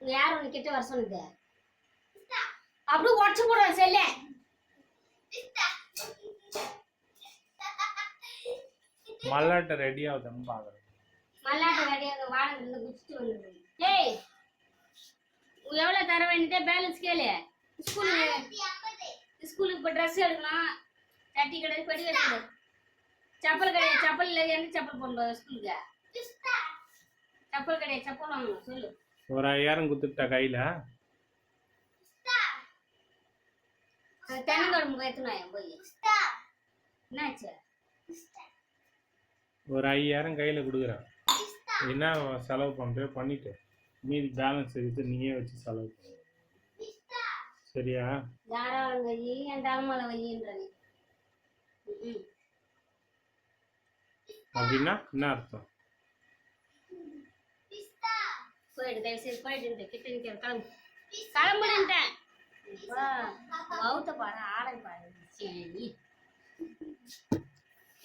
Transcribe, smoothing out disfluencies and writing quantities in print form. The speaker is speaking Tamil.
யார் உனக்கு கிட்ட வர சொன்னது? அப்படியே உடச்சு போடுவேன் செல்ல. மல்லாட்ட ரெடி ஆகுதுன்னு பாக்குறேன். மல்லாட்ட ரெடி ஆகுது, வாடகை இருந்து குடிச்சிட்டு வந்துடுது. ஏய், எவ்வளவு தர வேண்டியதே பேலன்ஸ் கேளு. ஸ்கூலுக்கு இப்போ ட்ரெஸ் எடுக்கலாம், சட்டி கிடையாது, படி கிடையாது, செப்பல் கிடையாது. செப்பல் இல்லை, எந்த செப்பல் போடணும் ஸ்கூலுக்கு? செப்பல் கிடையாது, செப்பல் வாங்கணும். சொல்லு. ஒரு 5000 குத்துட்டா கையில. தென்னங்கடம்பு ஏத்தணும் போய். என்னாச்சு? ஒரு 5000 கையில கொடுக்குறேன். என்ன செலவு பண்ற பண்ணிட்டு மீதி பேலன்ஸ் எடுத்து நீயே வச்சு செலவு பண்ணு. சரியா? தாராளம் வை, என் தலைமலை வையின்றது. அப்படின்னா என்ன அர்த்தம்? போயிடு, தயவு செய்து போயிட்டு கிட்ட நிற்கிற கிளம்பு. கிளம்புன்ட்டேன். பௌத்த பாரு, ஆடை பாரு. சரி.